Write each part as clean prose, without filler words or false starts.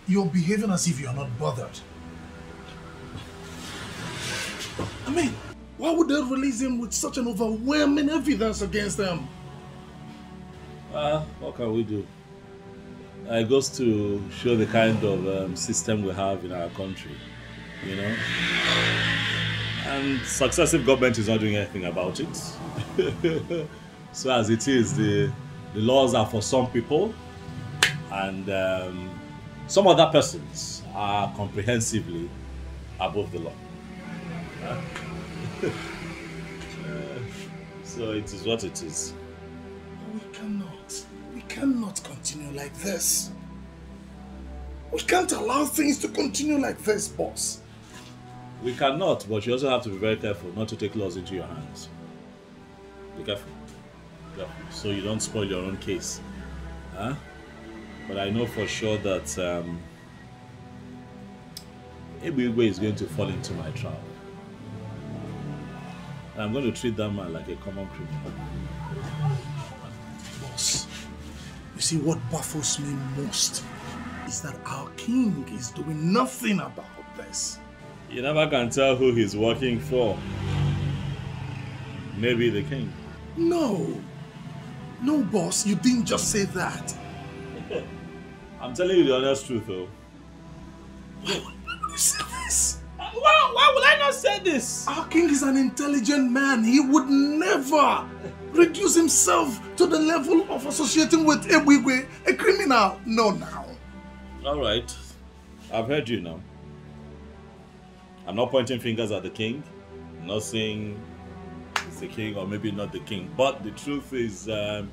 You're behaving as if you're not bothered. I mean, why would they release him with such an overwhelming evidence against them? What can we do? It goes to show the kind of system we have in our country, you know. And successive government is not doing anything about it. So as it is, the laws are for some people, and some other persons are comprehensively above the law. So it is what it is. We cannot continue like this. We can't allow things to continue like this, boss. We cannot, but you also have to be very careful not to take laws into your hands. Be careful. So you don't spoil your own case. Huh? But I know for sure that Ebigwe is going to fall into my trap. And I'm going to treat that man like a common criminal. Boss, you see what baffles me most is that our king is doing nothing about this. You never can tell who he's working for. Maybe the king. No, boss, you didn't just say that. I'm telling you the honest truth, though. Why would you say this? Why would I not say this? Our king is an intelligent man. He would never reduce himself to the level of associating with Ebigwe, a criminal. No, now. All right. I've heard you now. I'm not pointing fingers at the king. I'm not saying it's the king or maybe not the king. But the truth is, there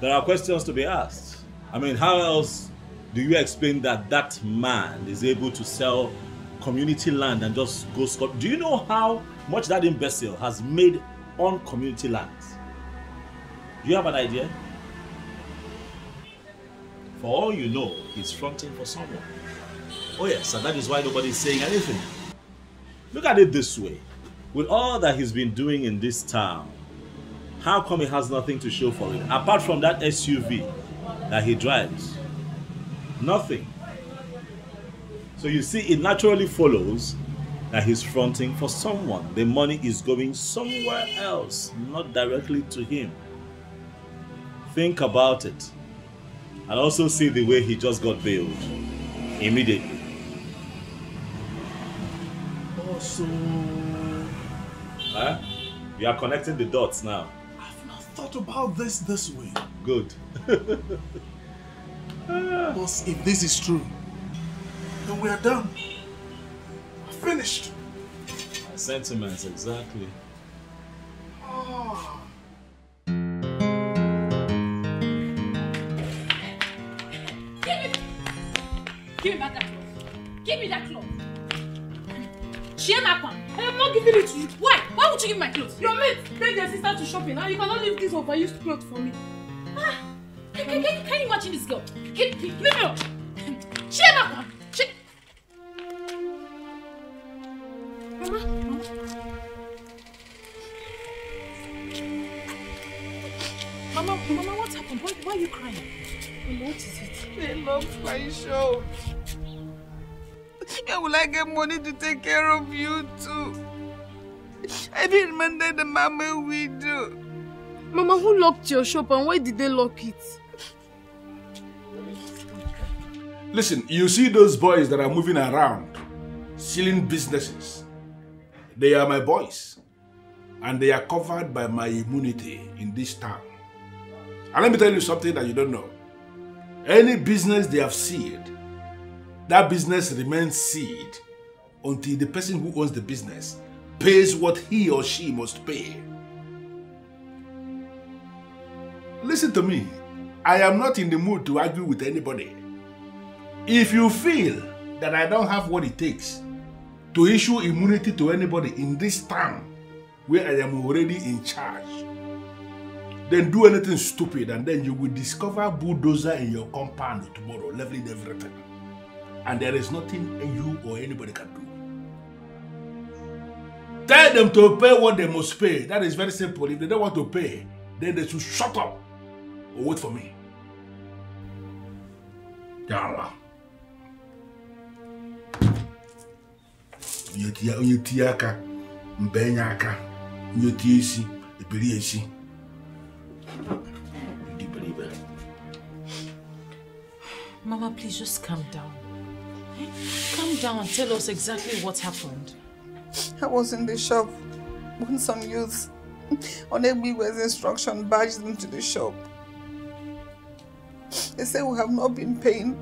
are questions to be asked. I mean, how else do you explain that that man is able to sell community land and just go scot? Do you know how much that imbecile has made on community lands? Do you have an idea? For all you know, he's fronting for someone. Oh yes, and that is why nobody's saying anything. Look at it this way. With all that he's been doing in this town, how come he has nothing to show for it? Apart from that SUV that he drives. Nothing. So you see, it naturally follows that he's fronting for someone. The money is going somewhere else, not directly to him. Think about it. And also see the way he just got bailed. Immediately. Also, huh? You are connecting the dots now. I've not thought about this way. Good. Boss, if this is true, then we are done. We're finished. My sentiments, exactly. Oh. Give me back that cloth. Give me that cloth. I'm not giving it to you. Why? Why would you give my clothes? Your mate take your sister to shopping. Now you cannot leave this overused clothes for me. Can you imagine this girl? Leave me alone. Mama, what happened? Why are you crying? Mama, what is it? They love my show. How will I get money to take care of you too? I didn't remember the mama we do. Mama, who locked your shop and why did they lock it? Listen, you see those boys that are moving around, stealing businesses. They are my boys. And they are covered by my immunity in this town. And let me tell you something that you don't know. Any business they have sealed, that business remains sealed until the person who owns the business pays what he or she must pay. Listen to me. I am not in the mood to argue with anybody. If you feel that I don't have what it takes to issue immunity to anybody in this town where I am already in charge, then do anything stupid and then you will discover bulldozer in your compound tomorrow, leveling everything. And there is nothing you or anybody can do. Tell them to pay what they must pay. That is very simple. If they don't want to pay, then they should shut up or wait for me. Yalla. Onye tie aka, mbenye aka, onye tie isi, ebiri esi. Do you believe it? Mama, please just calm down. Calm down and tell us exactly what happened. I was in the shop when some youths on Egbiwe's instruction barged into the shop. They say we have not been paying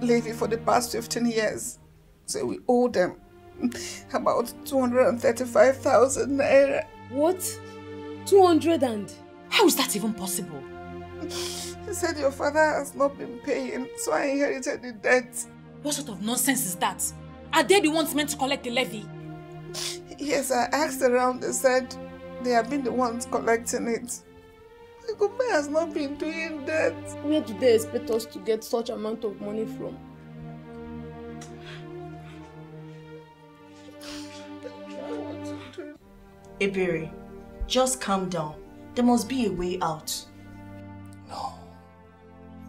levy for the past 15 years. So we owe them about 235,000 naira. What? 200 and? How is that even possible? He said your father has not been paying, so I inherited the debt. What sort of nonsense is that? Are they the ones meant to collect the levy? Yes, I asked around. They said they have been the ones collecting it. The government has not been doing that. Where do they expect us to get such amount of money from? Ebere, just calm down. There must be a way out. No.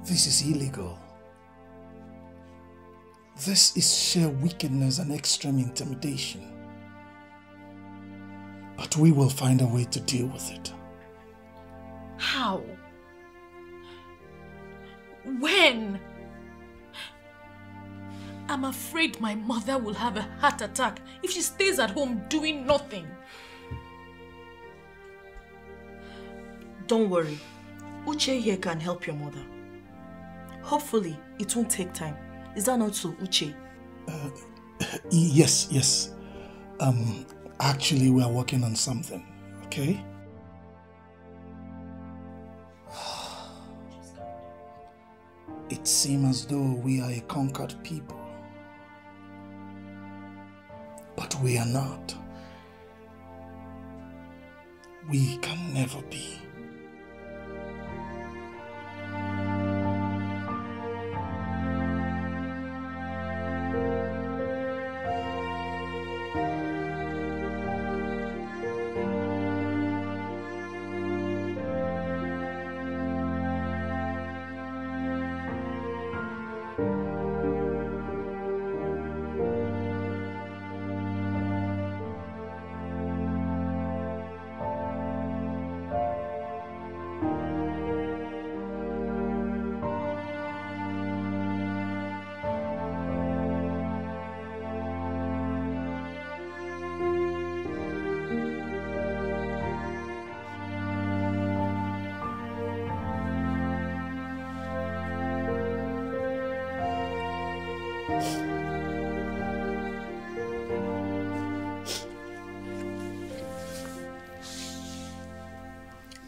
This is illegal. This is sheer wickedness and extreme intimidation. But we will find a way to deal with it. How? When? I'm afraid my mother will have a heart attack if she stays at home doing nothing. Don't worry. Uche here can help your mother. Hopefully, it won't take time. Is that not so, Uche? Yes. Actually, we are working on something, okay? It seems as though we are a conquered people. But we are not. We can never be.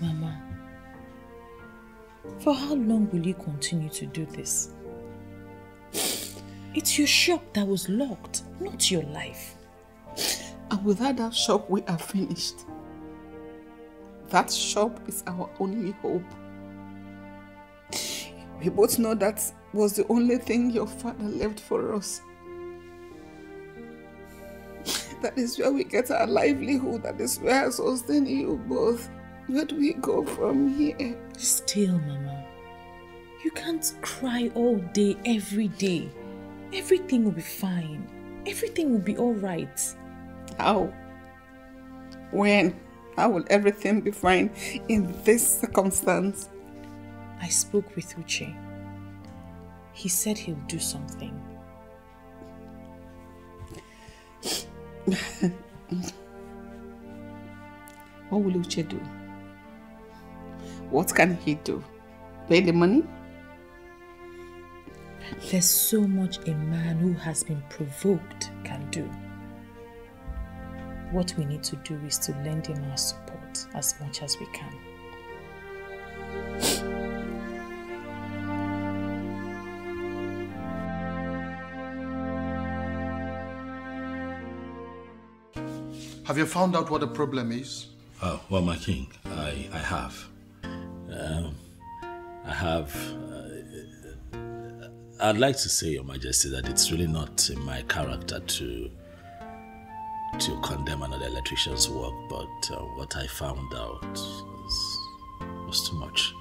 Mama, for how long will you continue to do this? It's your shop that was locked, not your life. And without that shop, we are finished. That shop is our only hope. We both know that was the only thing your father left for us. That is where we get our livelihood. That is where I sustain you both. Where do we go from here? Still, Mama, you can't cry all day, every day. Everything will be fine. Everything will be all right. How? When? How will everything be fine in this circumstance? I spoke with Uche. He said he'll do something. What will Uche do? What can he do? Pay the money? There's so much a man who has been provoked can do. What we need to do is to lend him our support as much as we can. Have you found out what the problem is? Oh, well, my king, I have. I'd like to say, Your Majesty, that it's really not in my character to condemn another electrician's work, but what I found out was too much.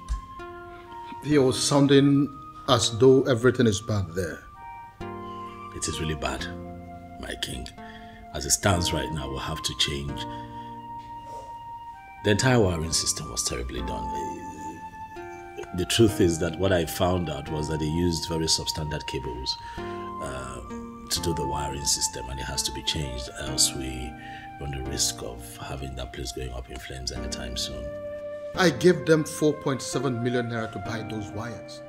You're sounding as though everything is bad there. It is really bad, my king. as it stands right now, we'll have to change. The entire wiring system was terribly done. The truth is that what I found out was that they used very substandard cables to do the wiring system, and it has to be changed, else we run the risk of having that place going up in flames anytime soon. I gave them 4.7 million naira to buy those wires.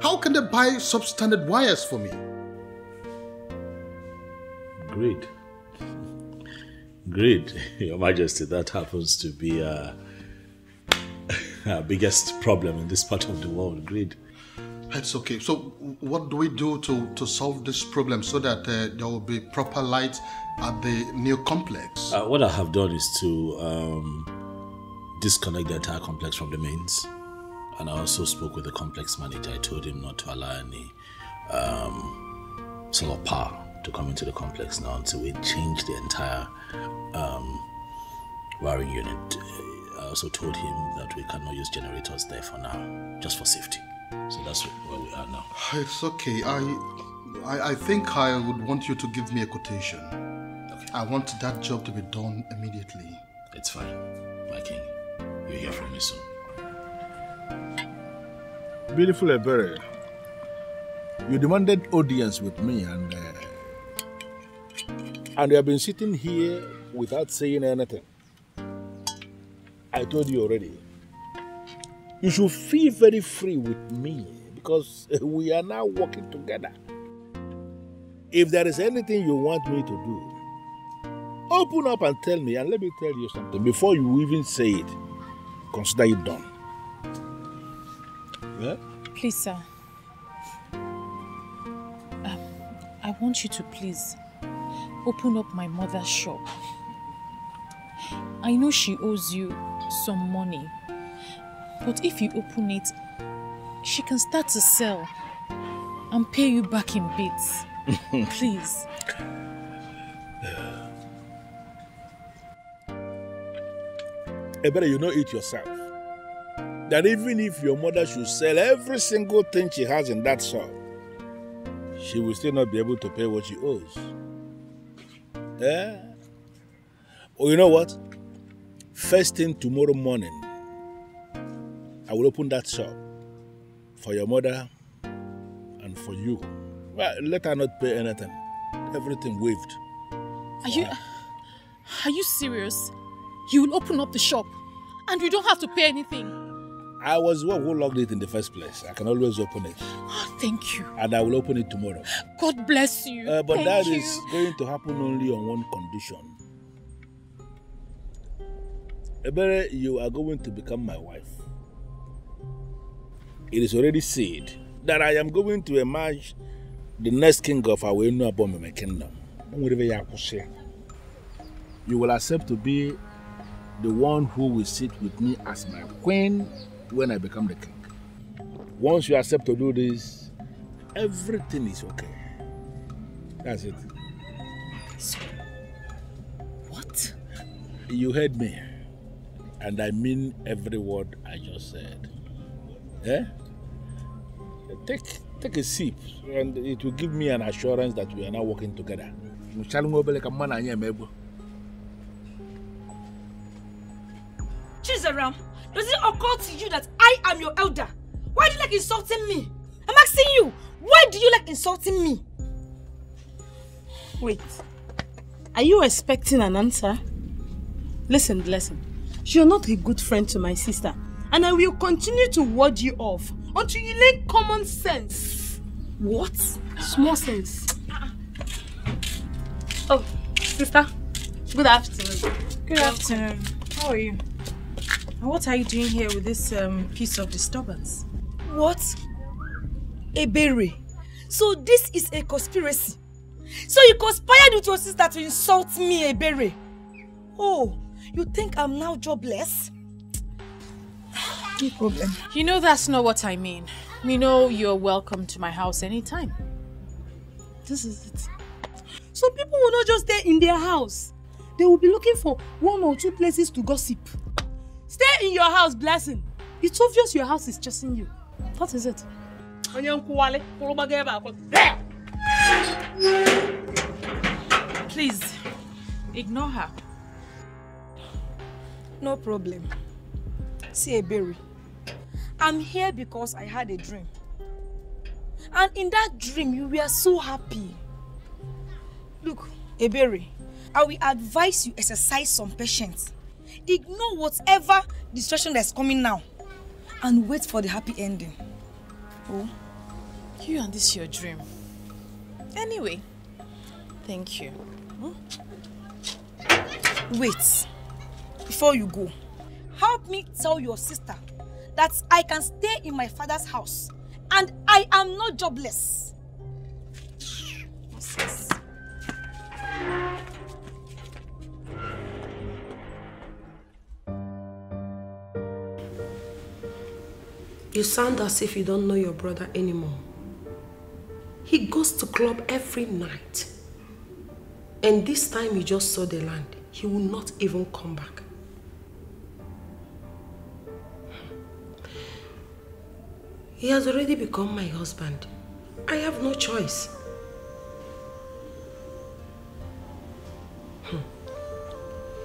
How can they buy substandard wires for me? Greed. Greed, Your Majesty, that happens to be our biggest problem in this part of the world, greed. It's okay. So what do we do to solve this problem so that there will be proper light at the new complex? What I have done is to disconnect the entire complex from the mains. And I also spoke with the complex manager. I told him not to allow any solar power to come into the complex now until we change the entire wiring unit. I also told him that we cannot use generators there for now, just for safety. So that's where we are now. It's okay. I think I would want you to give me a quotation. Okay. I want that job to be done immediately. It's fine, my king. You'll hear from me soon. Beautiful Ebere, you demanded audience with me, and you have been sitting here without saying anything. I told you already. You should feel very free with me because we are now working together. If there is anything you want me to do, open up and tell me, and let me tell you something. Before you even say it, consider it done. Yeah? Please, sir. I want you to please open up my mother's shop. I know she owes you some money, but if you open it, she can start to sell and pay you back in bits. Please. Ebere, you know it yourself. That even if your mother should sell every single thing she has in that shop, she will still not be able to pay what she owes. Yeah? Oh, you know what? First thing tomorrow morning, I will open that shop for your mother and for you. Well, let her not pay anything. Everything waived. Are you serious? You will open up the shop and we don't have to pay anything? I was the one who locked it in the first place. I can always open it. Oh, thank you. And I will open it tomorrow. God bless you. But that is going to happen only on one condition. Ebere, you are going to become my wife. It is already said that I am going to emerge the next king of our Inlove kingdom. You will accept to be the one who will sit with me as my queen when I become the king. Once you accept to do this, everything is okay. That's it. So, what? You heard me. And I mean every word I just said. Eh? Take a sip, and it will give me an assurance that we are now working together. Chizaram, does it occur to you that I am your elder? Why do you like insulting me? I'm asking you, why do you like insulting me? Wait, are you expecting an answer? Listen, you're not a good friend to my sister, and I will continue to ward you off until you learn common sense. What? Small sense. Oh, sister, good afternoon. Good afternoon. How are you? And what are you doing here with this piece of disturbance? What? Ebere. So this is a conspiracy. So you conspired with your sister to insult me, Ebere. Oh, you think I'm now jobless? No problem. You know that's not what I mean. You know you're welcome to my house anytime. This is it. So people will not just stay in their house. They will be looking for 1 or 2 places to gossip. Stay in your house, Blessing. It's obvious your house is chasing you. What is it? Please, Ignore her. No problem. See, Ebere, I'm here because I had a dream. And in that dream, you were so happy. Look, Ebere, I will advise you exercise some patience. Ignore whatever distraction that's coming now. And wait for the happy ending. Oh, you and this your dream. Anyway, thank you. Wait, before you go, help me tell your sister that I can stay in my father's house and I am not jobless. Yes. You sound as if you don't know your brother anymore. He goes to club every night. And this time he just saw the land. He will not even come back. He has already become my husband. I have no choice.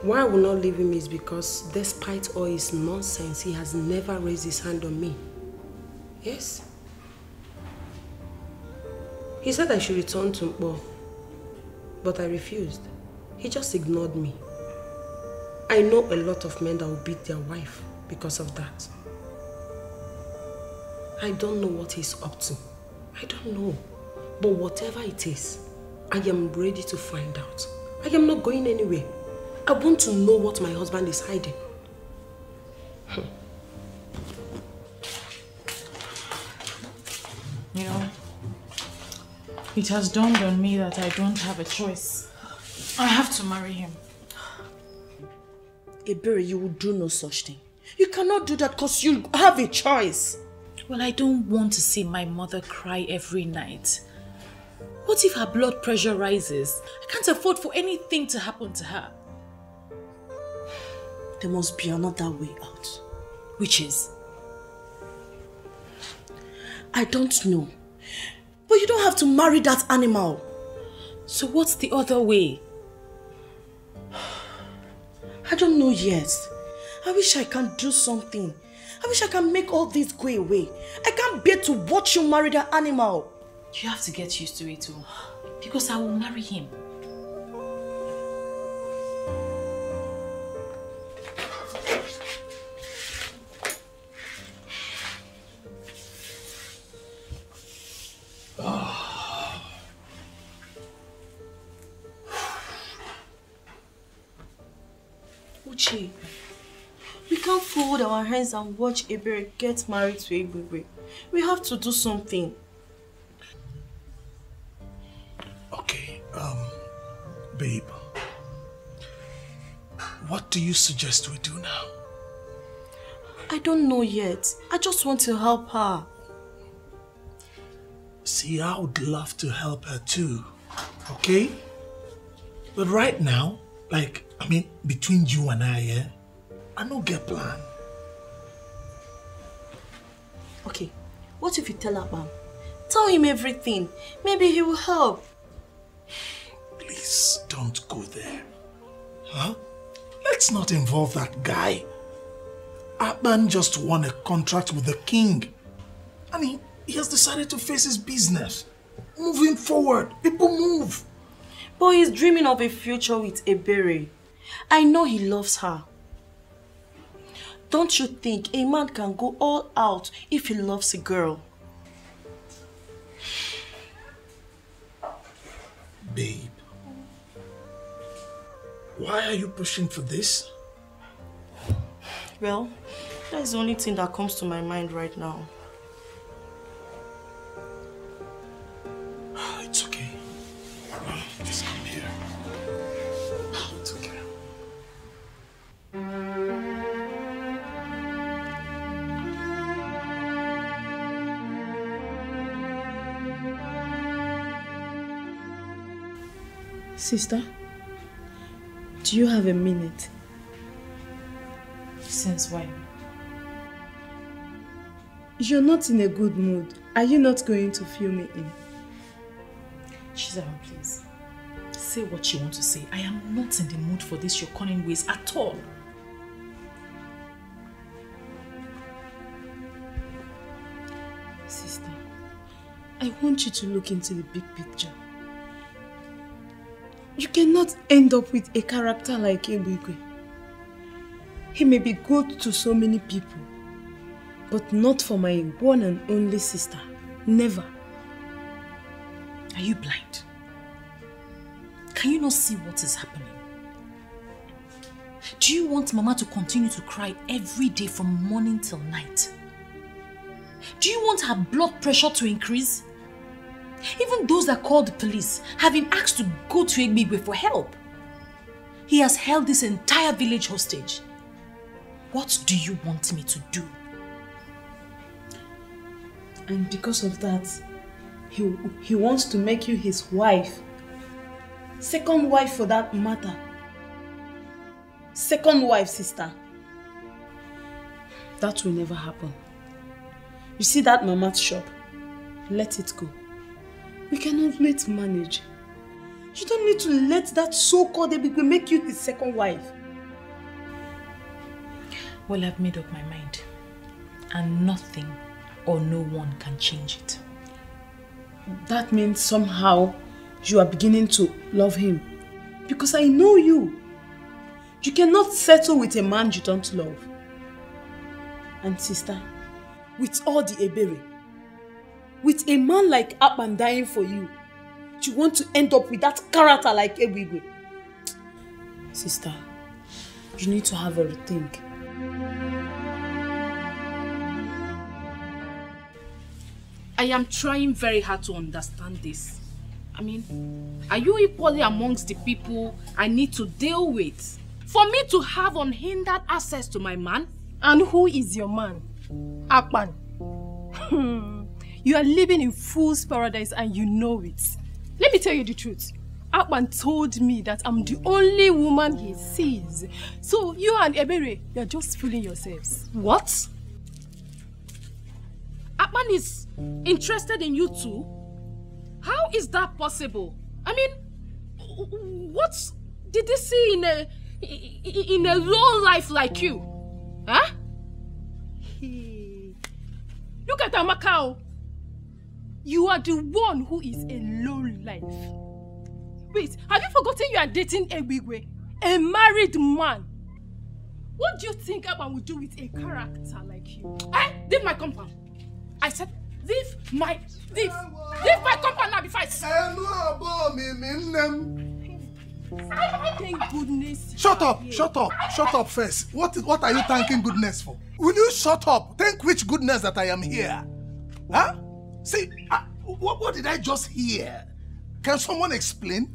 Why I will not leave him is because despite all his nonsense, he has never raised his hand on me. Yes. He said I should return to Mpo, but I refused. He just ignored me. I know a lot of men that will beat their wife because of that. I don't know what he's up to. I don't know. But whatever it is, I am ready to find out. I am not going anywhere. I want to know what my husband is hiding. You know, it has dawned on me that I don't have a choice. I have to marry him. Ebere, you will do no such thing. You cannot do that because you have a choice. Well, I don't want to see my mother cry every night. What if her blood pressure rises? I can't afford for anything to happen to her. There must be another way out. Which is? I don't know. But you don't have to marry that animal. So what's the other way? I don't know yet. I wish I can do something. I wish I can make all this go away. I can't bear to watch you marry that animal. You have to get used to it too. Because I will marry him. Uche, we can't fold our hands and watch Ebere get married to Ebere. We have to do something. Okay, babe. What do you suggest we do now? I don't know yet. I just want to help her. See, I would love to help her too, okay? But right now, between you and I, I don't get plan. Okay, what if you tell Abam? Tell him everything. Maybe he will help. Please, don't go there. Huh? Let's not involve that guy. Abam just won a contract with the king. And he has decided to face his business. Moving forward, people move. But he's dreaming of a future with Ebere. I know he loves her. Don't you think a man can go all out if he loves a girl? Babe, why are you pushing for this? Well, that's the only thing that comes to my mind right now. It's okay. Just come here. It's okay. Sister, do you have a minute? Since when? You're not in a good mood. Are you not going to fill me in? Shizam, please. say what you want to say. I am not in the mood for this your cunning ways at all. Sister, I want you to look into the big picture. You cannot end up with a character like Ebigwe. He may be good to so many people, but not for my one and only sister. Never. Are you blind? Can you not see what is happening? Do you want Mama to continue to cry every day from morning till night? Do you want her blood pressure to increase? Even those that called the police have been asked to go to Egbigwe for help. He has held this entire village hostage. What do you want me to do? And because of that, he wants to make you his wife. Second wife for that matter. Second wife, sister. That will never happen. You see that mama's shop? Let it go. We can always manage. You don't need to let that so-called Ebigwe make you his second wife. Well, I've made up my mind. And nothing or no one can change it. That means somehow you are beginning to love him. Because I know you. You cannot settle with a man you don't love. And sister, with all the Ebere, with a man like Akpan dying for you, you want to end up with that character like Ebigwe. Sister, you need to have a rethink. I am trying very hard to understand this. I mean, are you equally amongst the people I need to deal with for me to have unhindered access to my man? And who is your man? Akpan. You are living in fool's paradise and you know it. Let me tell you the truth. Akpan told me that I'm the only woman he sees. So you and Ebere, you're just fooling yourselves. What? Akpan is interested in you too? How is that possible? I mean, what did he see in a low life like you? Huh? Look at Amakao. You are the one who is a low life. Wait, have you forgotten you are dating Ebigwe, a married man? What do you think Akpan would do with a character like you? Leave my compound. I said, leave my compound now before I Thank goodness. Shut up first. What are you thanking goodness for? Will you shut up? Thank which goodness that I am here? Huh? See, what did I just hear? Can someone explain?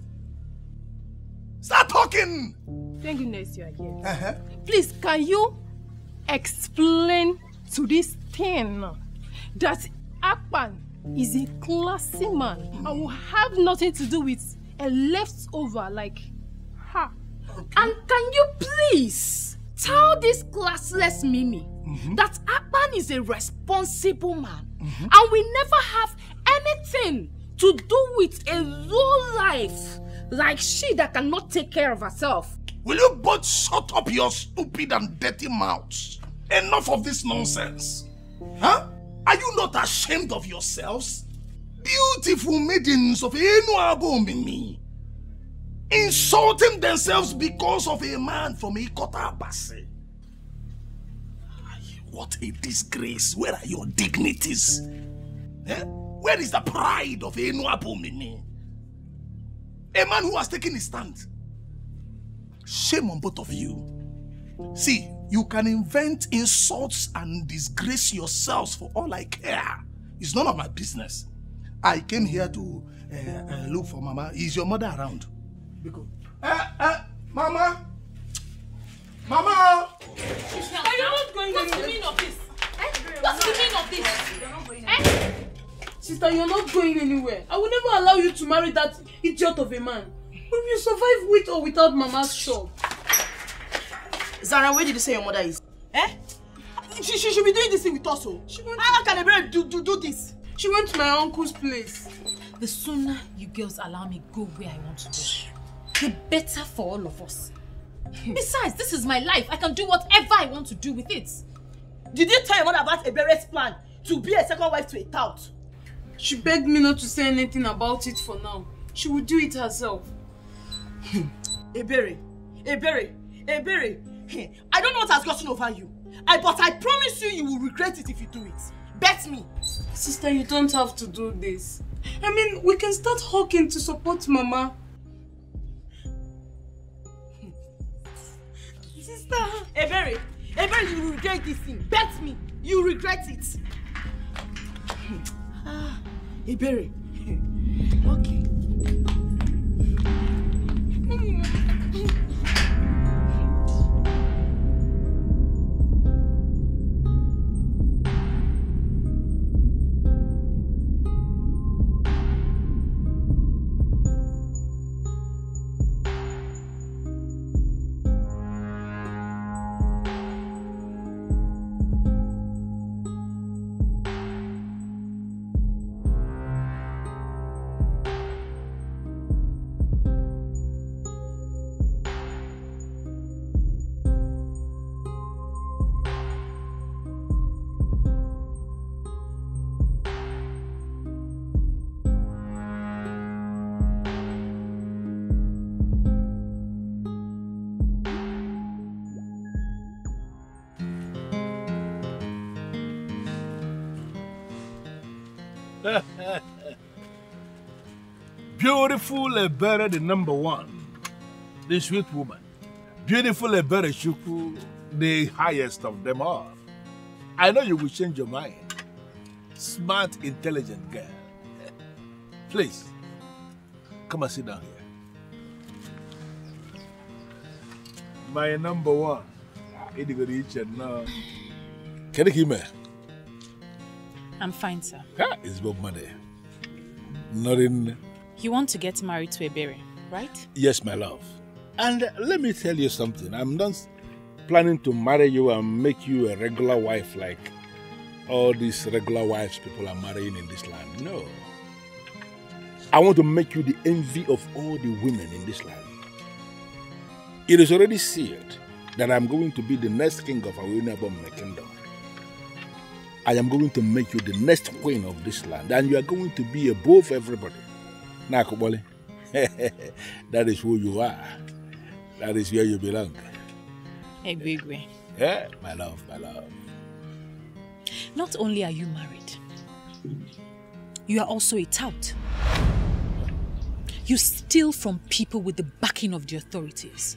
Start talking! Thank goodness you are here. Please, can you explain to this thing that Akpan is a classy man and will have nothing to do with a leftover like her? Okay. And can you please tell this classless Mimi that Akpan is a responsible man and we never have anything to do with a low life like she that cannot take care of herself? Will you both shut up your stupid and dirty mouths? Enough of this nonsense. Huh? Are you not ashamed of yourselves? Beautiful maidens of Enuabo Mimi, insulting themselves because of a man from Ikota Abase. What a disgrace. Where are your dignities? Eh? Where is the pride of Enuabo Mimi? A man who has taken his stand. Shame on both of you. See, you can invent insults and disgrace yourselves for all I care. It's none of my business. I came here to look for Mama. Is your mother around? Because, Mama! Mama! Are you not going anywhere? What's the meaning of this? What's the meaning of this? You're not going anywhere. Sister, you're not going anywhere. I will never allow you to marry that idiot of a man. Will you survive with or without Mama's shop? Zara, where did you say your mother is? She should be doing this thing with us. How can I do this? She went to my uncle's place. The sooner you girls allow me go where I want to go, the better for all of us. Besides, this is my life. I can do whatever I want to do with it. Did you tell your mother about Ebere's plan to be a second wife to a tout? She begged me not to say anything about it for now. She will do it herself. Ebere, I don't know what has gotten over you. But I promise you, you will regret it if you do it. Bet me. Sister, you don't have to do this. I mean, we can start hawking to support Mama. Sister. Ebere, you will regret this thing. Bet me, you regret it. Ebere. Okay. Beautiful Ebere, the number one, the sweet woman. Beautiful Ebere Shuku, the highest of them all. I know you will change your mind. Smart, intelligent girl. Please, come and sit down here. My number one. Can you hear me? I'm fine, sir. It's Bob Money. Nothing. You want to get married to Ebere, right? Yes, my love. And let me tell you something. I'm not planning to marry you and make you a regular wife like all these regular wives people are marrying in this land. No. I want to make you the envy of all the women in this land. It is already sealed that I'm going to be the next king of my kingdom. I am going to make you the next queen of this land, and you are going to be above everybody. Nakubole, that is who you are. That is where you belong. Ebigwe. Yeah, my love, my love. Not only are you married, you are also a tout. You steal from people with the backing of the authorities.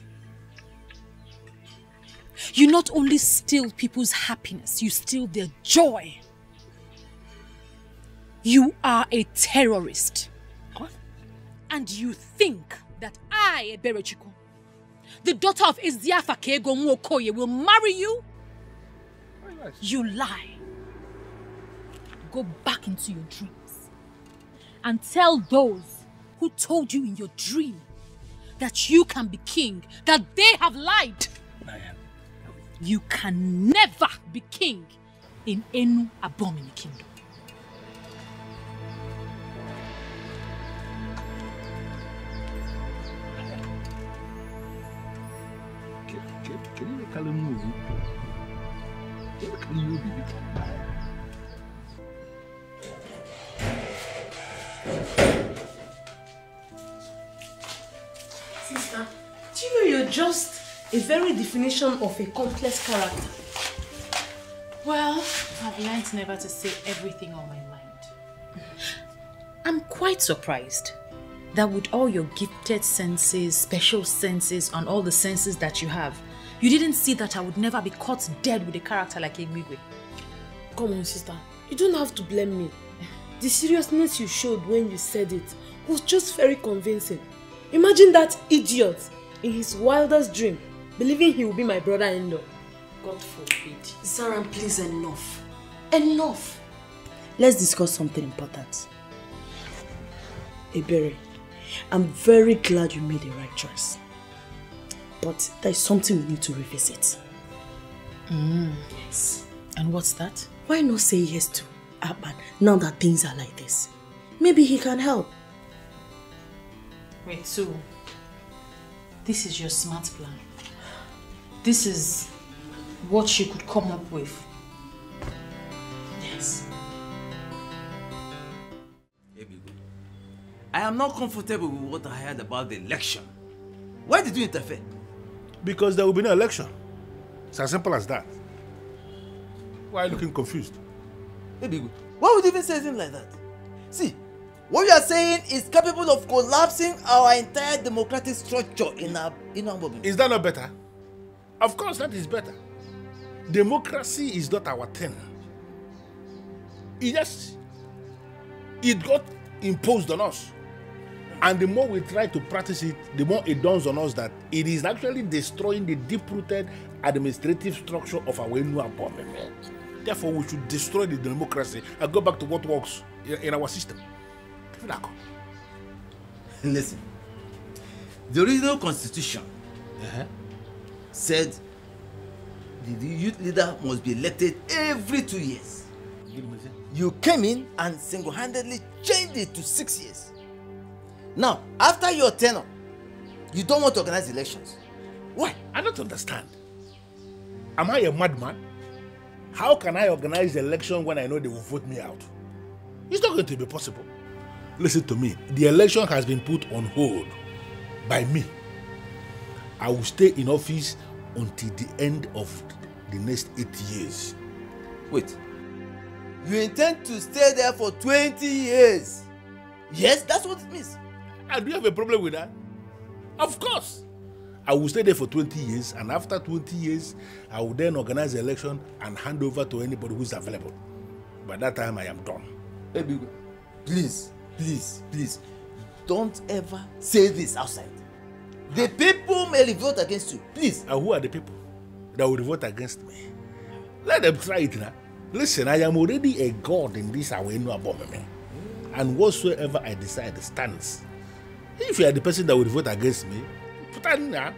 You not only steal people's happiness, you steal their joy. You are a terrorist. What? And you think that I, Ebere Chukwu, the daughter of Eziafa Kego Nwokoye, will marry you? You lie. Go back into your dreams and tell those who told you in your dream that you can be king, that they have lied. You can never be king in Enu Abomini kingdom. Can you call him? Can you be? Sister, do you know you're just a very definition of a complex character? Well, I've learned never to say everything on my mind. I'm quite surprised that with all your gifted senses, special senses, and all the senses that you have, you didn't see that I would never be caught dead with a character like Emigwe. Come on, sister. You don't have to blame me. The seriousness you showed when you said it was just very convincing. Imagine that idiot in his wildest dream believing he will be my brother-in-law. God forbid. Zaran, please, enough. Enough. Let's discuss something important. Ebere, I'm very glad you made the right choice. But there's something we need to revisit. Yes. And what's that? Why not say yes to Aban now that things are like this? Maybe he can help. Wait, so This is your smart plan. This is what you could come up with. Yes. I am not comfortable with what I heard about the election. Why did you interfere? Because there will be no election. It's as simple as that. Why are you looking confused? Baby, why would you even say something like that? See, what you are saying is capable of collapsing our entire democratic structure in our movement. Is that not better? Of course, that is better. Democracy is not our thing. It got imposed on us. And the more we try to practice it, the more it dawns on us that it is actually destroying the deep-rooted administrative structure of our new government. Therefore, we should destroy the democracy and go back to what works in our system. Listen, the original constitution said the youth leader must be elected every 2 years. You came in and single-handedly changed it to 6 years. Now, after your tenure, you don't want to organize elections. Why? I don't understand. Am I a madman? How can I organize the election when I know they will vote me out? It's not going to be possible. Listen to me. The election has been put on hold by me. I will stay in office until the end of the next 8 years. Wait. You intend to stay there for 20 years? Yes, that's what it means. And do you have a problem with that? Of course. I will stay there for 20 years, and after 20 years, I will then organize the election and hand over to anybody who is available. By that time, I am done. Baby, please, don't ever say this outside. The people may revolt against you, please. And who are the people that will revolt against me? Let them try it now. Listen, I am already a god in this Awenu abomination, and whatsoever I decide stands. If you are the person that will vote against me, put on now.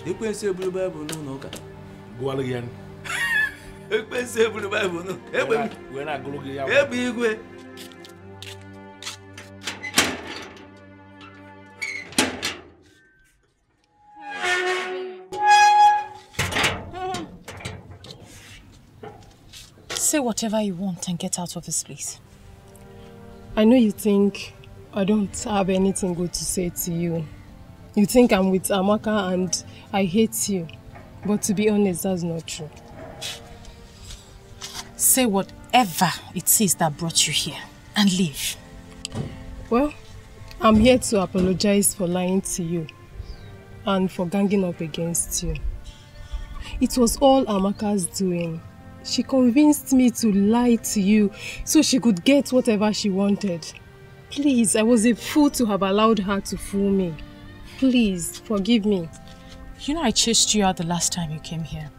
You can say Bible no. Go again. You can say Bible no. We're not going to Say whatever you want and get out of this place. I know you think I don't have anything good to say to you. You think I'm with Amaka and I hate you. But to be honest, that's not true. Say whatever it is that brought you here and leave. Well, I'm here to apologize for lying to you and for ganging up against you. It was all Amaka's doing. She convinced me to lie to you so she could get whatever she wanted. Please, I was a fool to have allowed her to fool me. Please, forgive me. You know I chased you out the last time you came here.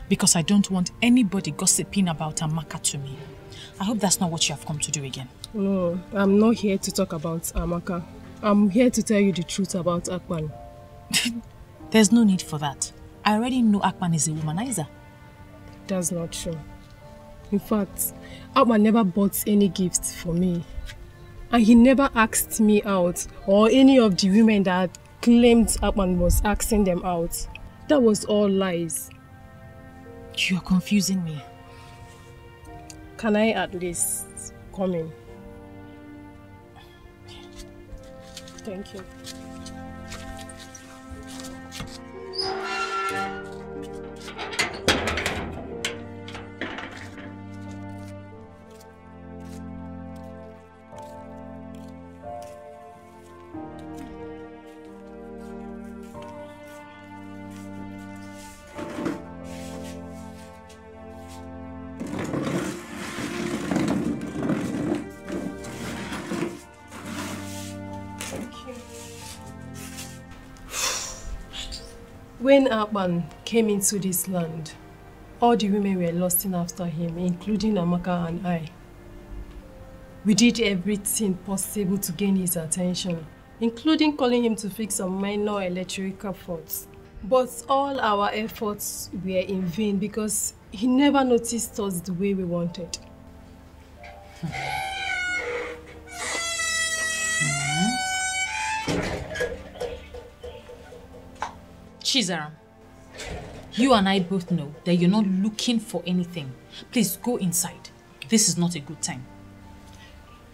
Because I don't want anybody gossiping about Amaka to me. I hope that's not what you have come to do again. No, I'm not here to talk about Amaka. I'm here to tell you the truth about Akpan. There's no need for that. I already know Akpan is a womanizer. That's not true. In fact, Akpan never bought any gifts for me. And he never asked me out or any of the women that claimed Akpan was asking them out. That was all lies. You're confusing me. Can I at least come in? Thank you. When Akpan came into this land, all the women were lusting after him, including Amaka and I. We did everything possible to gain his attention, including calling him to fix some minor electrical faults. But all our efforts were in vain because he never noticed us the way we wanted. Chizaram, you and I both know that you're not looking for anything. Please go inside. This is not a good time.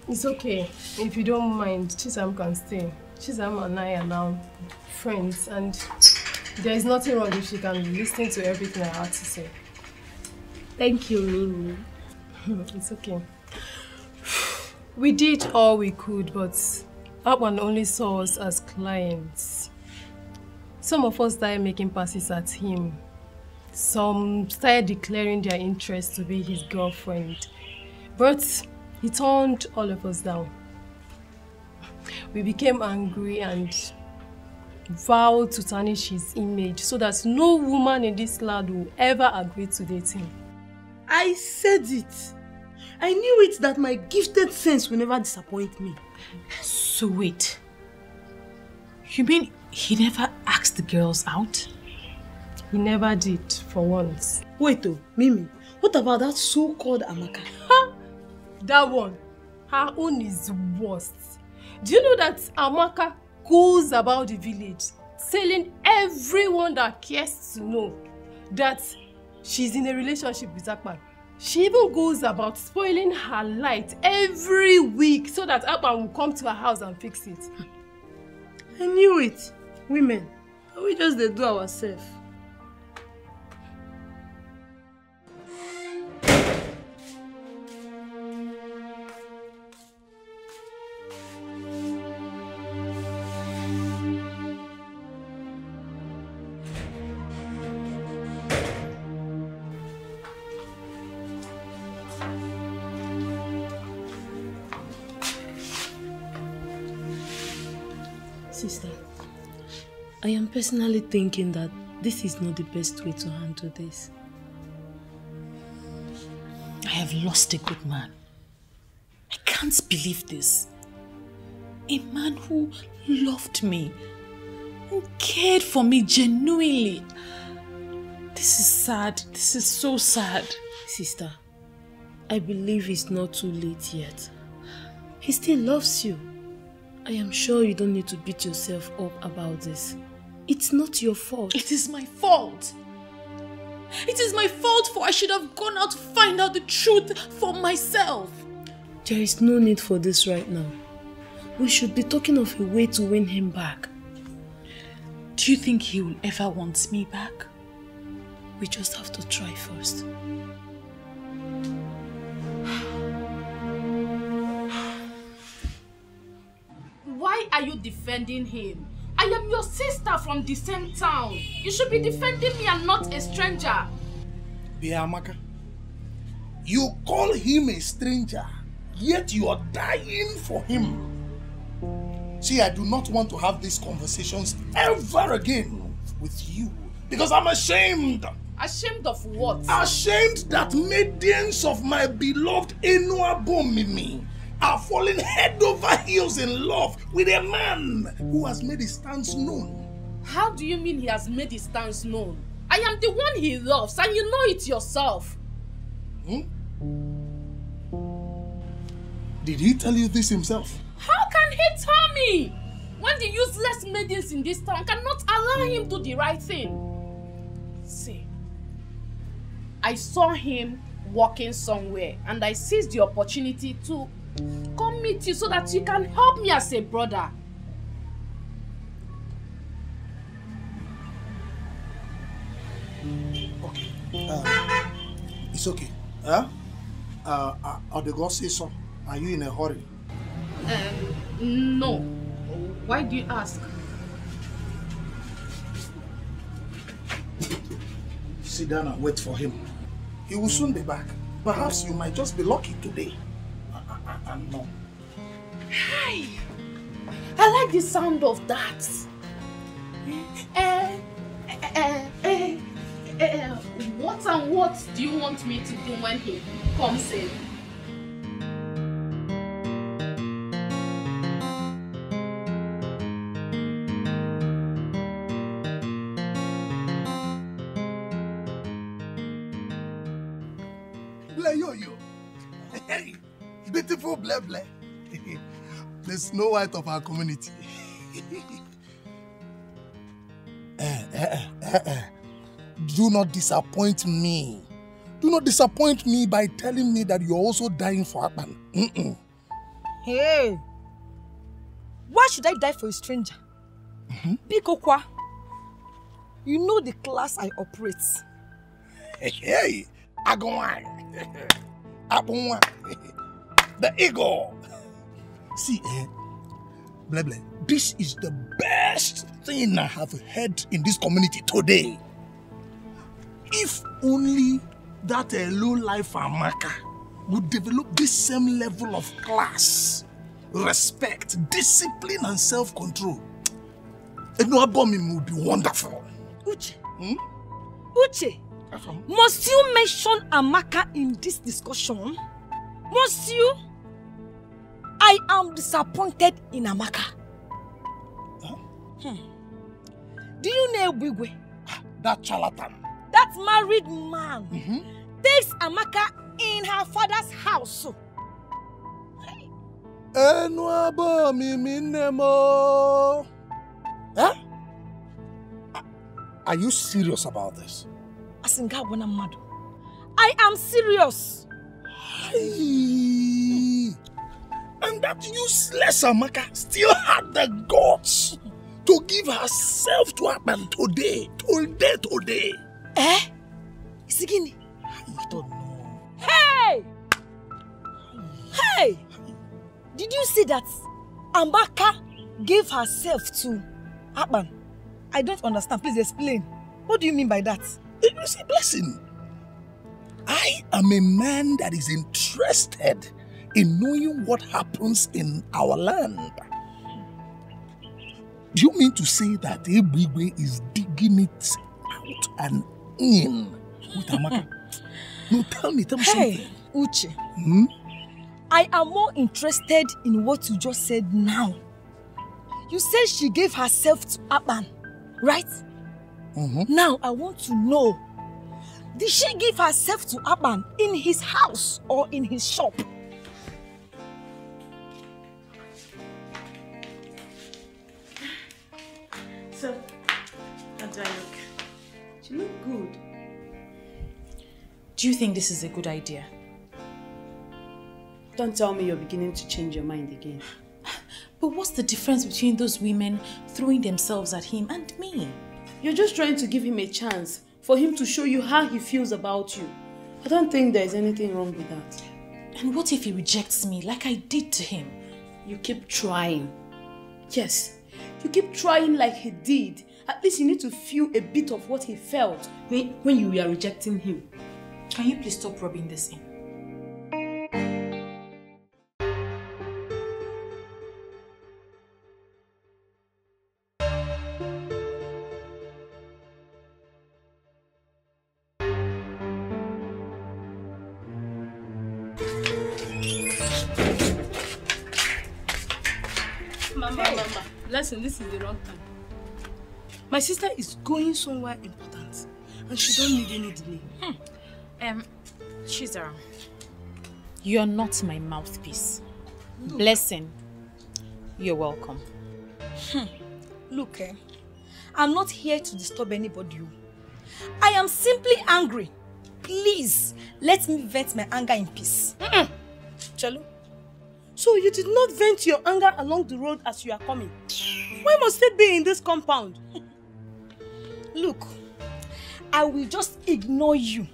It's okay. If you don't mind, Chizaram can stay. Chizaram and I are now friends, and there is nothing wrong if she can listen to everything I have to say. Thank you, Mimi. It's okay. We did all we could, but Akpan only saw us as clients. Some of us started making passes at him. Some started declaring their interest to be his girlfriend. But he turned all of us down. We became angry and vowed to tarnish his image so that no woman in this land will ever agree to date him. I said it. I knew it that my gifted sense will never disappoint me. So wait. You mean he never asked the girls out? He never did, for once. Wait oh, Mimi, what about that so-called Amaka? Ha! That one, her own is worst. Do you know that Amaka goes about the village telling everyone that cares to know that she's in a relationship with Akpan? She even goes about spoiling her light every week so that Akpan will come to her house and fix it. I knew it. Women, we just they do ourselves. Sister, I am personally thinking that this is not the best way to handle this. I have lost a good man. I can't believe this. A man who loved me, who cared for me genuinely. This is sad. This is so sad. Sister, I believe it's not too late yet. He still loves you. I am sure you don't need to beat yourself up about this. It's not your fault. It is my fault. It is my fault, for I should have gone out to find out the truth for myself. There is no need for this right now. We should be talking of a way to win him back. Do you think he will ever want me back? We just have to try first. Why are you defending him? I am your sister from the same town. You should be defending me and not a stranger. Biamaka, you call him a stranger, yet you are dying for him. See, I do not want to have these conversations ever again with you because I'm ashamed. Ashamed of what? Ashamed that maidens of my beloved Enuabo Mimi are falling head over heels in love with a man who has made his stance known. How do you mean he has made his stance known? I am the one he loves and you know it yourself. Did he tell you this himself? How can he tell me? When the useless maidens in this town cannot allow him to do the right thing. See, I saw him walking somewhere and I seized the opportunity to come meet you so that you can help me as a brother. Okay. It's okay. Or the God say so. Are you in a hurry? No. Why do you ask? Sit down and wait for him. He will soon be back. Perhaps you might just be lucky today. No. Hi! I like the sound of that. What and what do you want me to do when he comes in? Yo. Hey, beautiful Ble Ble. The Snow White of our community. Do not disappoint me. Do not disappoint me by telling me that you're also dying for Akpan. Hey, why should I die for a stranger? Bikokwa, you know the class I operate. Hey, Agwan. Abunwa. The ego. See, Bleble, this is the best thing I have heard in this community today. If only that low-life Amaka would develop this same level of class, respect, discipline, and self-control, Enuabomim would be wonderful. Uche, Uche, must you mention Amaka in this discussion? Must you? I am disappointed in Amaka. Do you know Bigwe? That charlatan. That married man takes Amaka in her father's house. Huh? Are you serious about this? I am serious. And that useless Amaka still had the guts to give herself to Akpan today. Eh? Isigini? I don't know. Hey! Hey! Did you see that Amaka gave herself to Akpan? I don't understand. Please explain. What do you mean by that? You see, Blessing, I am a man that is interested in knowing what happens in our land. Do you mean to say that Ebigwe is digging it out and in with Amaka? No, tell me something. Hey, Uche. I am more interested in what you just said now. You said she gave herself to Akpan, right? Now I want to know, did she give herself to Akpan in his house or in his shop? So, how do I look? She look good. Do you think this is a good idea? Don't tell me you're beginning to change your mind again. But what's the difference between those women throwing themselves at him and me? You're just trying to give him a chance for him to show you how he feels about you. I don't think there's anything wrong with that. And what if he rejects me like I did to him? You keep trying. Yes, you keep trying like he did. At least you need to feel a bit of what he felt when you were rejecting him. Can you please stop rubbing this in? Mama, listen, this is the wrong time. My sister is going somewhere important and she don't need any delay. Chizara, you're not my mouthpiece. Blessing, you're welcome. Look, I'm not here to disturb anybody. I am simply angry. Please, let me vent my anger in peace. Chalu, so you did not vent your anger along the road as you are coming. Why must it be in this compound? Look, I will just ignore you.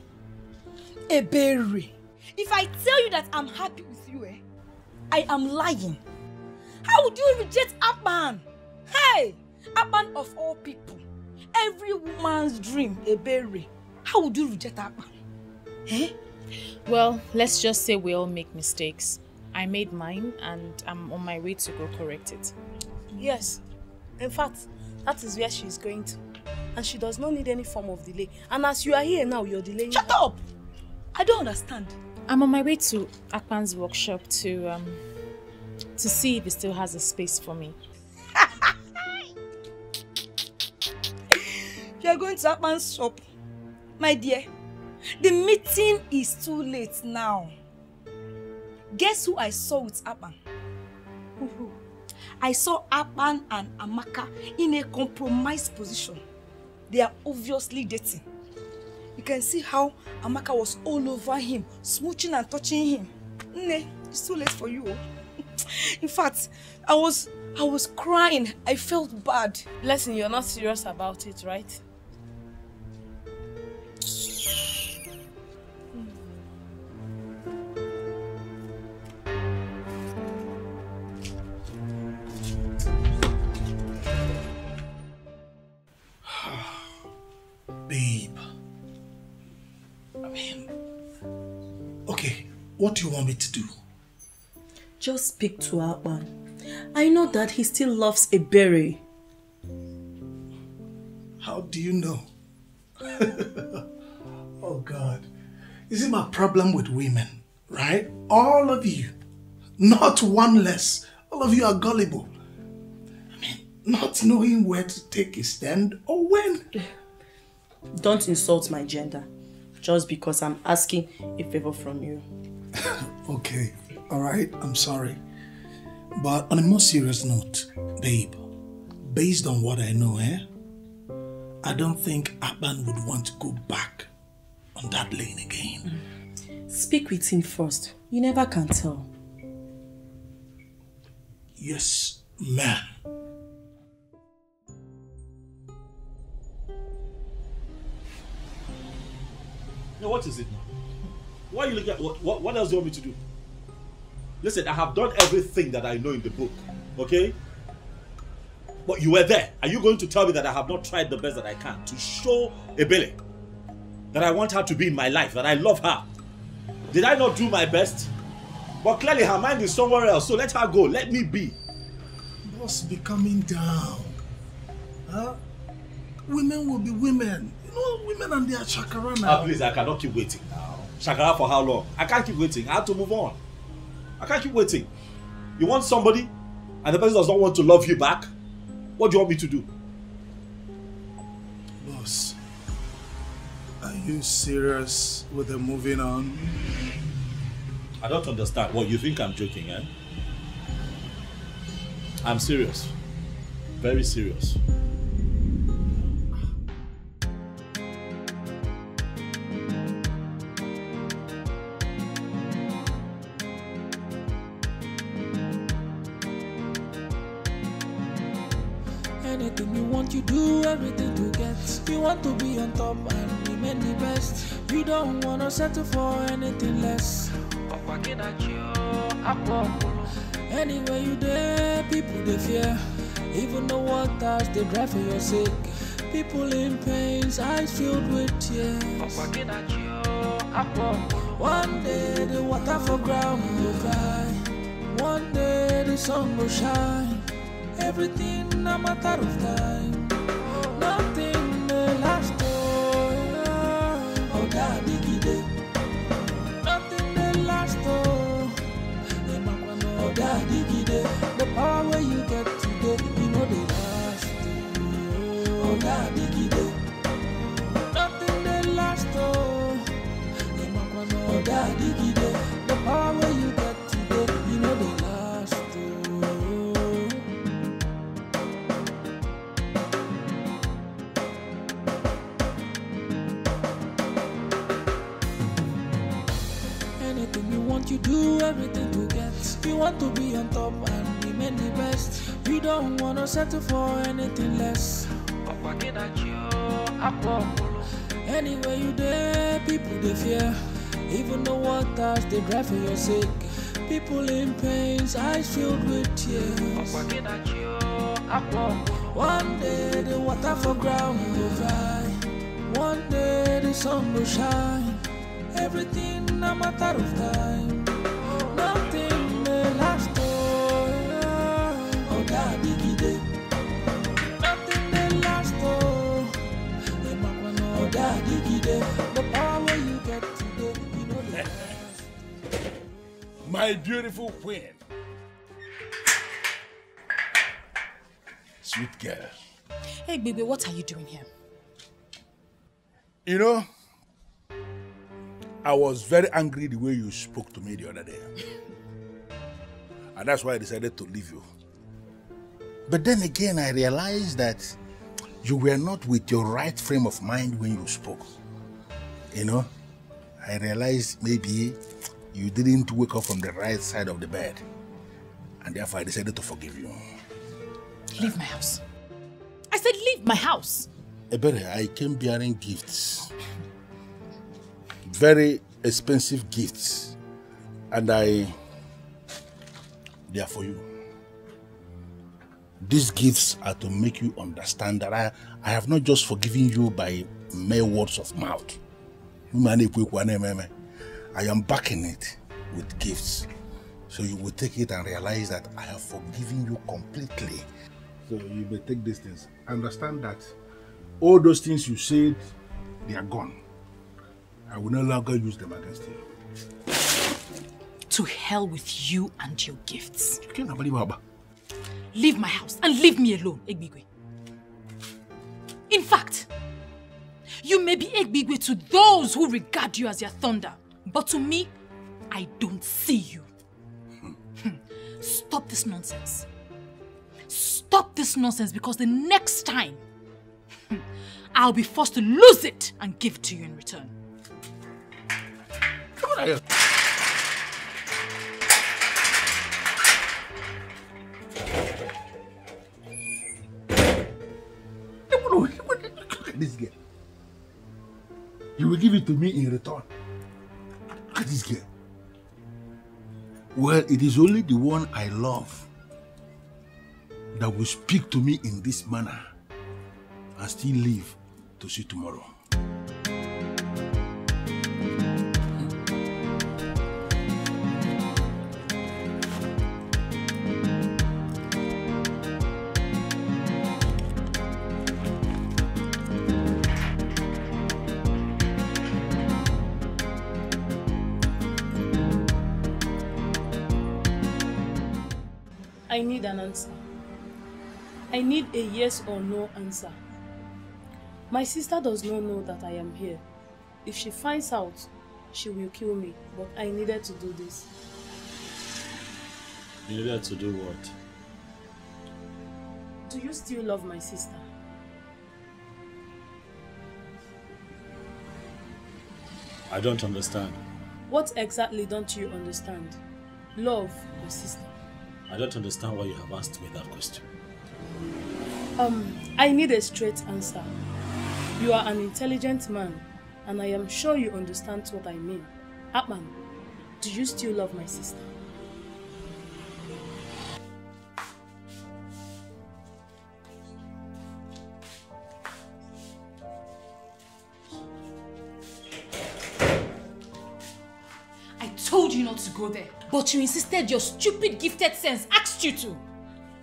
Ebere. If I tell you that I'm happy with you, I am lying. How would you reject Akpan? Hey, Akpan of all people. Every woman's dream, Ebere. How would you reject Akpan? Eh? Well, let's just say we all make mistakes. I made mine and I'm on my way to go correct it. Yes. In fact, that is where she is going to. And she does not need any form of delay. And as you are here now, you're delaying. Shut up! I don't understand. I'm on my way to Akpan's workshop to see if he still has a space for me. You're going to Akpan's shop. My dear, the meeting is too late now. Guess who I saw with Akpan? I saw Akpan and Amaka in a compromised position. They are obviously dating. You can see how Amaka was all over him, smooching and touching him. Nne, it's too late for you. In fact, I was crying. I felt bad. Blessing, you're not serious about it, right? Babe. I mean, okay, what do you want me to do? Just speak to Akpan. I know that he still loves Ebere. How do you know? Oh God. Is it my problem with women, right? All of you. Not one less. All of you are gullible. I mean, not knowing where to take a stand or when. Don't insult my gender. Just because I'm asking a favor from you. Okay, alright, I'm sorry. But on a more serious note, babe, based on what I know, I don't think Akpan would want to go back on that lane again. Speak with him first. You never can tell. Yes, ma'am. Now what is it now? Why are you looking at what else do you want me to do? Listen, I have done everything that I know in the book, okay? But you were there. Are you going to tell me that I have not tried the best that I can to show Ebele that I want her to be in my life, that I love her? Did I not do my best? But clearly her mind is somewhere else, so let her go. Let me be. Boss, be coming down. Huh? Women will be women. You know, women and their chakra now. Please, I cannot keep waiting now. Chakra for how long? I can't keep waiting. I have to move on. I can't keep waiting. You want somebody and the person does not want to love you back? What do you want me to do? Boss, are you serious with the moving on? I don't understand. What, you think I'm joking, eh? I'm serious. Very serious. Anything you want, you do everything to get. You want to be on top and remain the best. You don't want to settle for anything less. Anywhere you there, people they fear. Even the waters they drive for your sake. People in pain, eyes filled with tears. One day the water for ground will cry. One day the sun will shine. Everything a matter of time. Nothing may last. Oh, daddy gide. Nothing may last. Oh, daddy gide. The power where you get today, you know they last. Oh, daddy gide. Nothing may last. Oh, daddy gide. The power where you get today, you know they last. You do everything to get. You want to be on top and remain the best. You don't want to settle for anything less. Anywhere you there, people they fear. Even the waters they drive for your sake. People in pain, eyes filled with tears. One day the water for ground will dry. One day the sun will shine. Everything a matter of time. Nothing may last. Oh, daddy gide. Nothing may last. Oh, daddy gide. The power you get today, you know the last. My beautiful queen. Sweet girl. Hey, baby, what are you doing here? You know, I was very angry the way you spoke to me the other day. And that's why I decided to leave you. But then again, I realized that you were not with your right frame of mind when you spoke. You know, I realized maybe you didn't wake up from the right side of the bed. And therefore I decided to forgive you. Leave my house. I said leave my house. Ebere, I came bearing gifts. Very expensive gifts. And they are for you. These gifts are to make you understand that I have not just forgiven you by mere words of mouth. I am backing it with gifts. So you will take it and realize that I have forgiven you completely. So you may take these things. Understand that all those things you said, they are gone. I will no longer use them against you. To hell with you and your gifts. You can't believe Baba. Leave my house and leave me alone, Egbigwe. In fact, you may be Egbigwe to those who regard you as their thunder, but to me, I don't see you. Stop this nonsense. Stop this nonsense, because the next time, I'll be forced to lose it and give it to you in return. Come on here. Look at this girl. You will give it to me in return. Look at this girl. Well, it is only the one I love that will speak to me in this manner and still live to see tomorrow. I need an answer. I need a yes or no answer. My sister does not know that I am here. If she finds out, she will kill me. But I needed to do this. You needed to do what? Do you still love my sister? I don't understand. What exactly don't you understand? Love your sister. I don't understand why you have asked me that question. I need a straight answer. You are an intelligent man, and I am sure you understand what I mean. Atman, do you still love my sister? I told you not to go there, but you insisted. Your stupid gifted sense asked you to.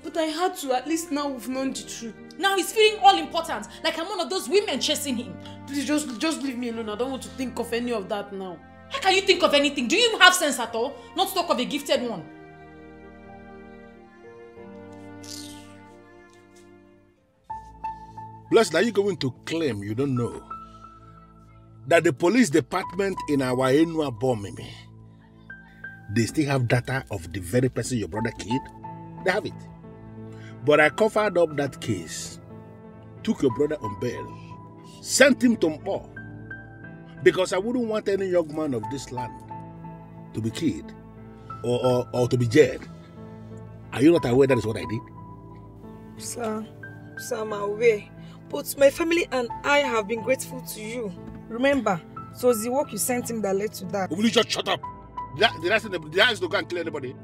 But I had to. At least now we've known the truth. Now he's feeling all important, like I'm one of those women chasing him. Please just leave me alone. I don't want to think of any of that now. How can you think of anything? Do you even have sense at all? Not to talk of a gifted one. Blessed, are you going to claim you don't know that the police department in our Enua bombing, they still have data of the very person your brother killed? They have it. But I covered up that case, took your brother on bail, sent him to Mpo, because I wouldn't want any young man of this land to be killed or to be jailed. Are you not aware that is what I did? Sir, I'm aware. But my family and I have been grateful to you. Remember, it was the work you sent him that led to that. Will you just shut up? Did I ask to go and kill anybody?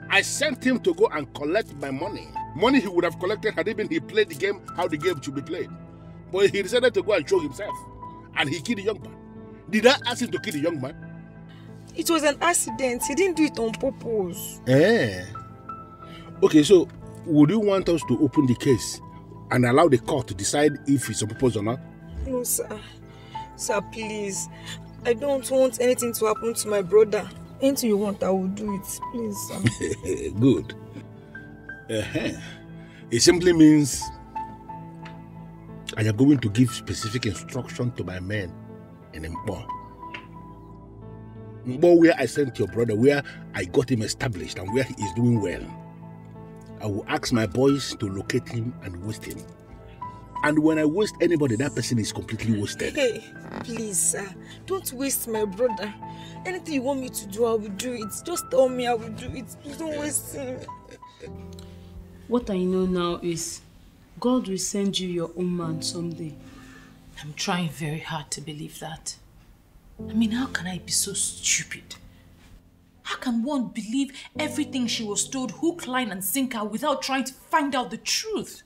I sent him to go and collect my money. Money he would have collected had it been he played the game how the game should be played. But he decided to go and show himself. And he killed the young man. Did I ask him to kill the young man? It was an accident. He didn't do it on purpose. Okay, so would you want us to open the case and allow the court to decide if it's on purpose or not? No, sir. Sir, please. I don't want anything to happen to my brother. Anything you want, I will do it. Please, sir. Good. It simply means I am going to give specific instruction to my men in Mpo. Mpo, where I sent your brother, where I got him established and where he is doing well. I will ask my boys to locate him and host him. And when I waste anybody, that person is completely wasted. Hey, please, sir. Don't waste my brother. Anything you want me to do, I will do it. Just tell me I will do it. Please don't waste him. What I know now is God will send you your own man someday. I'm trying very hard to believe that. I mean, how can I be so stupid? How can one believe everything she was told hook, line and sinker without trying to find out the truth?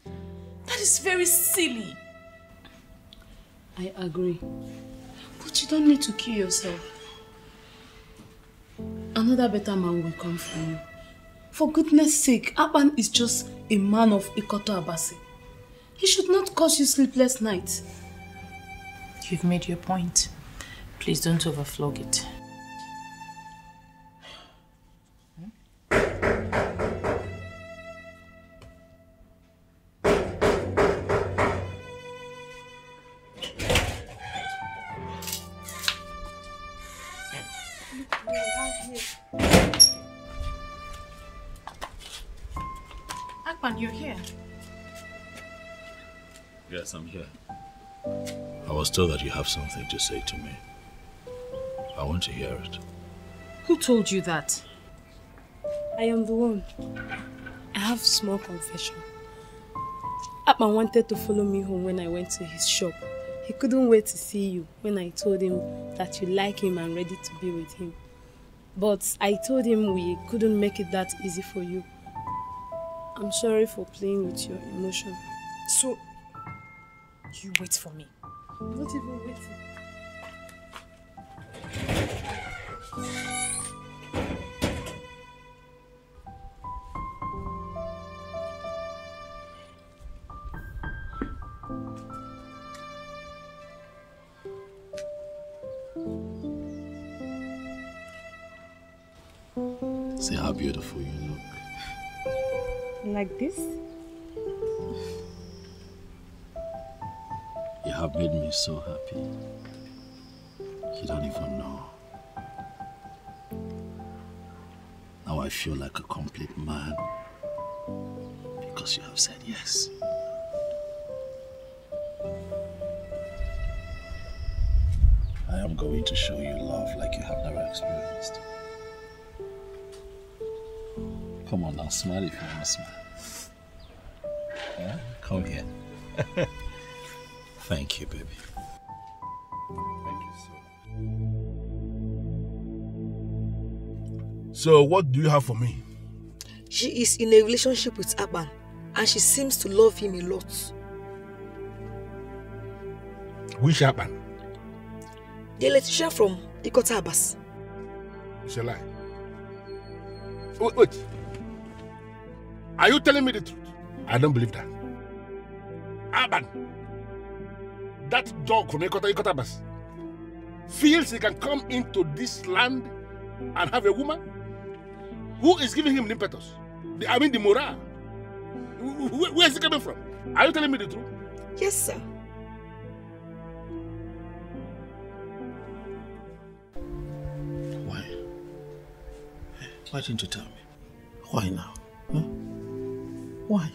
That is very silly. I agree. But you don't need to kill yourself. Another better man will come for you. For goodness sake, Aban is just a man of Ikoto Abasi. He should not cause you sleepless nights. You've made your point. Please don't overflog it. Akpan, you're here. Yes, I'm here. I was told that you have something to say to me. I want to hear it. Who told you that? I am the one. I have a small confession. Akpan wanted to follow me home when I went to his shop. He couldn't wait to see you when I told him that you like him and ready to be with him. But I told him we couldn't make it that easy for you. I'm sorry for playing with your emotion. So, you wait for me. Not even waiting. See how beautiful you look. Like this? You have made me so happy. You don't even know. Now I feel like a complete man because you have said yes. I am going to show you love like you have never experienced. Come on now, smile if you want to smile. Yeah? Come here. Thank you, baby. Thank you so much. So, what do you have for me? She is in a relationship with Aban, and she seems to love him a lot. Which Aban? The electrician from Ikoto Abasi. It's a lie. Wait. Are you telling me the truth? I don't believe that. Aban, that dog from Ikoto Abasi, feels he can come into this land and have a woman? Who is giving him the impetus? The morale. Where is he coming from? Are you telling me the truth? Yes, sir. Why? Why didn't you tell me? Why now? Huh? Why?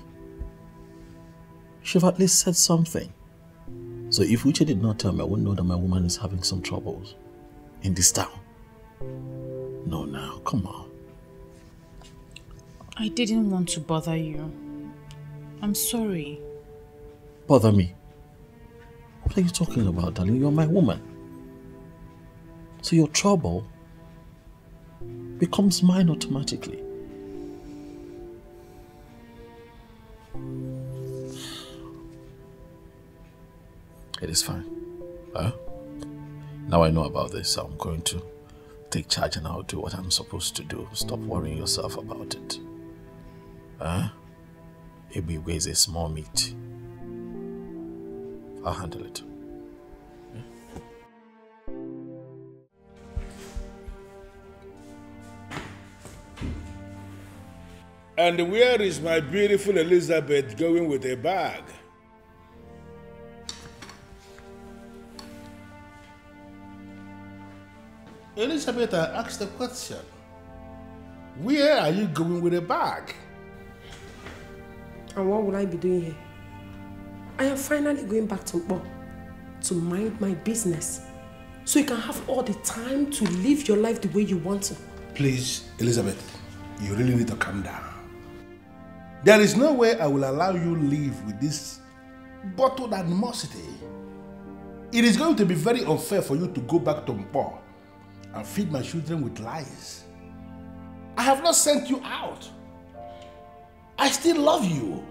Should have at least said something. So if Uche did not tell me, I wouldn't know that my woman is having some troubles in this town. No, now, come on. I didn't want to bother you. I'm sorry. Bother me? What are you talking about, darling? You're my woman. So your trouble becomes mine automatically. It is fine. Now I know about this, so I'm going to take charge and I'll do what I'm supposed to do. Stop worrying yourself about it. Maybe weighs a small meat. I'll handle it. And where is my beautiful Elizabeth going with a bag? Elizabeth, I asked the question. Where are you going with a bag? And what will I be doing here? I am finally going back to Mpo to mind my business. So you can have all the time to live your life the way you want to. Please, Elizabeth, you really need to calm down. There is no way I will allow you live with this bottled animosity. It is going to be very unfair for you to go back to Mpo and feed my children with lies. I have not sent you out. I still love you.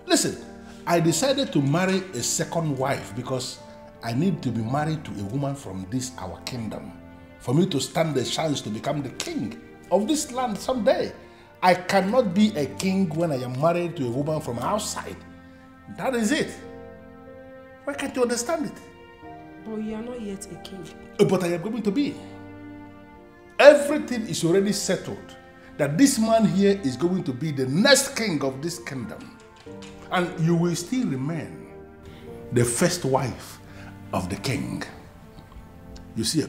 Listen, I decided to marry a second wife because I need to be married to a woman from this our kingdom for me to stand the chance to become the king of this land someday. I cannot be a king when I am married to a woman from outside. That is it. Why can't you understand it? But you are not yet a king. But I am going to be. Everything is already settled that this man here is going to be the next king of this kingdom. And you will still remain the first wife of the king. You see,